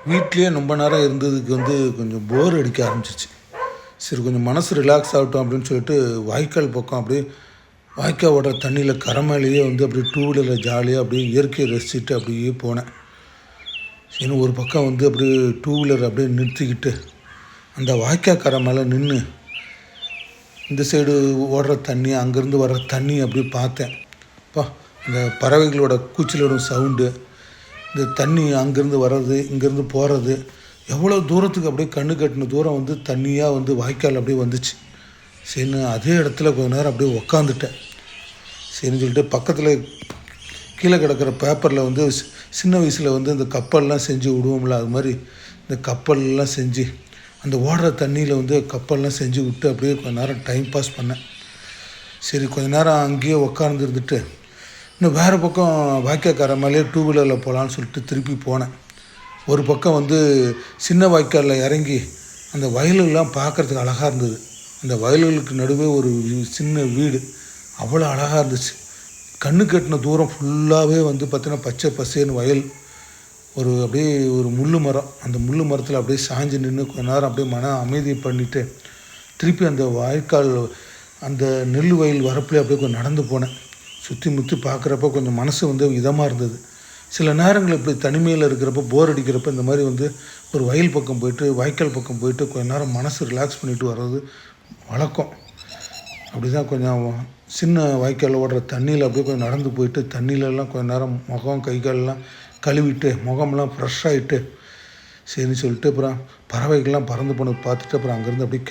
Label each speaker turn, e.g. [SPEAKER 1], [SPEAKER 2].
[SPEAKER 1] வீட்லேயே ரொம்ப நேரம் இருந்ததுக்கு கொஞ்சம் போர் அடிக்க ஆரம்பிச்சிச்சு. சரி கொஞ்சம் மனசு ரிலாக்ஸ் ஆகட்டும் அப்படின்னு சொல்லிட்டு வாய்க்கால் பக்கம் அப்படியே வாய்க்கால் ஓடுற தண்ணியில் கரை மேலேயே அப்படியே டூ வீலரில் ஜாலியாக அப்படியே இயற்கையை ரசிச்சுட்டு அப்படியே போனேன். சரி ஒரு பக்கம் அப்படியே டூ வீலர் அப்படியே நிறுத்திக்கிட்டு அந்த வாய்க்கால் கரை மேலே நின்று இந்த சைடு ஓடுற தண்ணி அங்கேருந்து வர்ற தண்ணி அப்படியே பார்த்தேன். அப்பா அந்த பறவைகளோட கூச்சலோட சவுண்டு, இந்த தண்ணி அங்கேருந்து வர்றது இங்கேருந்து போகிறது, எவ்வளோ தூரத்துக்கு அப்படியே கண்ணு கட்டின தூரம் தண்ணியாக வாய்க்கால் அப்படியே வந்துச்சு. சரின்னு அதே இடத்துல கொஞ்ச நேரம் அப்படியே உக்காந்துட்டேன். சரின்னு சொல்லிட்டு பக்கத்தில் கீழே கிடக்கிற பேப்பரில் சின்ன வயசில் இந்த கப்பல்லாம் செஞ்சு விடுவோம்ல, அது மாதிரி இந்த கப்பல்லாம் செஞ்சு அந்த ஓடுற தண்ணியில் கப்பல்லாம் செஞ்சு விட்டு அப்படியே கொஞ்ச நேரம் டைம் பாஸ் பண்ணேன். சரி கொஞ்ச நேரம் அங்கேயே உக்காந்துருந்துட்டு இன்னும் வேறு பக்கம் வாய்க்கால் மேலேயே டூ வீலரில் போகலான்னு சொல்லிட்டு திருப்பி போனேன். ஒரு பக்கம் சின்ன வாய்க்காலில் இறங்கி அந்த வயலெல்லாம் பார்க்குறதுக்கு அழகாக இருந்தது. அந்த வயல்களுக்கு நடுவே ஒரு சின்ன வீடு அவ்வளோ அழகாக இருந்துச்சு. கண்ணு கட்டின தூரம் ஃபுல்லாகவே பார்த்தீங்கன்னா பச்சை பசேன்னு வயல். அப்படியே ஒரு முள் மரம், அந்த முள் மரத்தில் அப்படியே சாஞ்சு நின்று கொஞ்ச நேரம் அப்படியே மன அமைதி பண்ணிவிட்டு திருப்பி அந்த வாய்க்கால் அந்த நெல் வயல் வரப்புலேயே அப்படியே கொஞ்சம் நடந்து போனேன். சுற்றி முற்றி பார்க்குறப்ப கொஞ்சம் மனசு இதமாக இருந்தது. சில நேரங்கள் இப்படி தனிமையில் இருக்கிறப்ப போர் அடிக்கிறப்ப இந்த மாதிரி ஒரு வயல் பக்கம் போயிட்டு வாய்க்கால் பக்கம் போயிட்டு கொஞ்ச நேரம் மனசு ரிலாக்ஸ் பண்ணிவிட்டு வர்றது வழக்கம். அப்படி தான் கொஞ்சம் சின்ன வாய்க்கால் ஓடுற தண்ணியில் அப்படியே கொஞ்சம் நடந்து போயிட்டு தண்ணியிலலாம் கொஞ்சம் நேரம் முகம் கை காலெலாம் கழுவிட்டு முகம்லாம் ஃப்ரெஷ் ஆகிட்டு சரின்னு சொல்லிட்டு அப்புறம் பறவைகள்லாம் பறந்து போனது பார்த்துட்டு அப்புறம் அங்கேருந்து அப்படியே